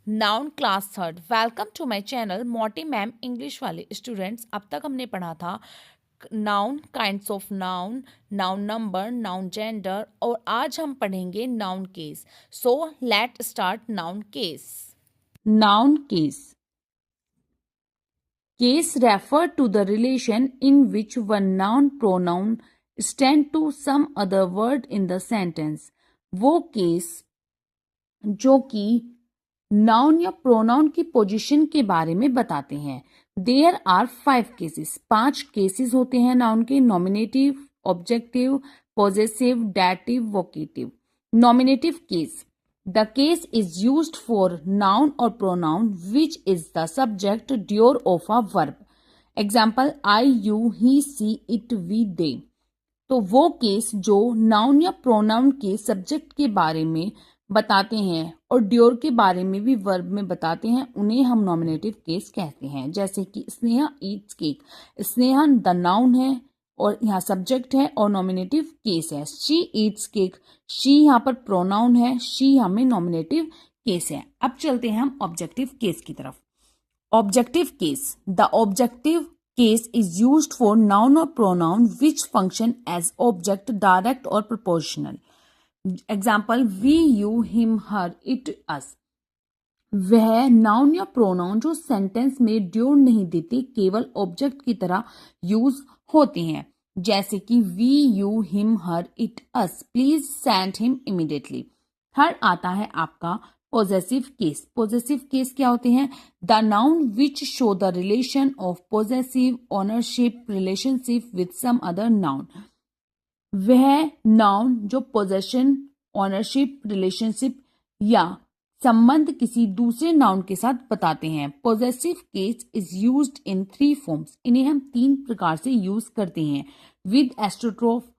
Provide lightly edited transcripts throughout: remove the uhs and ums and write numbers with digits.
Noun class third. Welcome to my channel Moti ma'am English वाले students. अब तक हमने पढ़ा था noun, kinds of noun, noun number, noun gender, और आज हम पढ़ेंगे noun case. So let start noun case. Noun case. Case refer to the relation in which one noun pronoun stand to some other word in the sentence. वो case जो कि noun या pronoun की position के बारे में बताते हैं. There are 5 cases. 5 केसेस होते हैं नाउन के. Nominative, objective, possessive, dative, vocative. Nominative case. The case is used for noun or pronoun which is the subject duo of a verb. Example, I, you, he, she, it, we, they. तो वो case जो noun या pronoun के subject के बारे में बताते हैं और ड्योर के बारे में भी वर्ब में बताते हैं, उन्हें हम नॉमिनेटिव केस कहते हैं. जैसे कि Sneha Yeats cake. Sneha the noun है और यहाँ सब्जेक्ट है और नॉमिनेटिव केस है. She Yeats cake. शी यहाँ पर प्रोनाउन है, शी हमें नॉमिनेटिव केस है. अब चलते हैं हम ऑब्जेक्टिव केस की तरफ. Objective case. The objective case is used for noun or pronoun which function as object, direct or propositional. Example, we, you, him, her, it, us. वह नाउन या प्रोनाउन जो सेंटेंस में ड्यूर नहीं देते, केवल ऑब्जेक्ट की तरह यूज होते हैं. जैसे कि we, you, him, her, it, us. Please send him immediately. Her आता है आपका पोजेसिव केस. पोजेसिव केस क्या होते हैं? The noun which show the relation of possessive ownership relationship with some other noun. वह नाउन जो पोजेशन, ओनरशिप, रिलेशनशिप या संबंध किसी दूसरे नाउन के साथ बताते हैं. Possessive case is used in 3 forms. इन्हें हम 3 प्रकार से यूज करते हैं. With apostrophe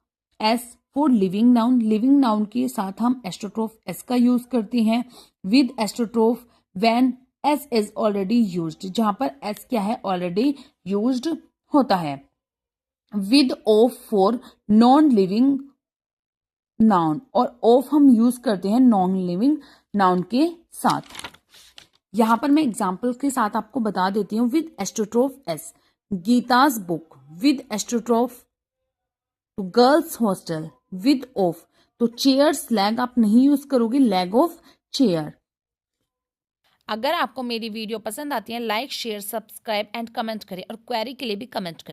S for living noun. Living noun के साथ हम एस्ट्रोट्रोफ एस का यूज करते हैं. With apostrophe when S is already used, जहां पर एस क्या है? ऑलरेडी यूज्ड होता है. With of for non living noun, और ऑफ हम यूज करते हैं नॉन लिविंग नाउन के साथ. यहां पर मैं एग्जाम्पल के साथ आपको बता देती हूँ. With apostrophe S, Gita's book. With apostrophe तो गर्ल्स हॉस्टल. विद ऑफ तो चेयर्स लेग आप नहीं यूज करोगे, लेग ऑफ चेयर. अगर आपको मेरी वीडियो पसंद आती है, like, share, subscribe and comment करें, और क्वेरी के लिए भी कमेंट करें.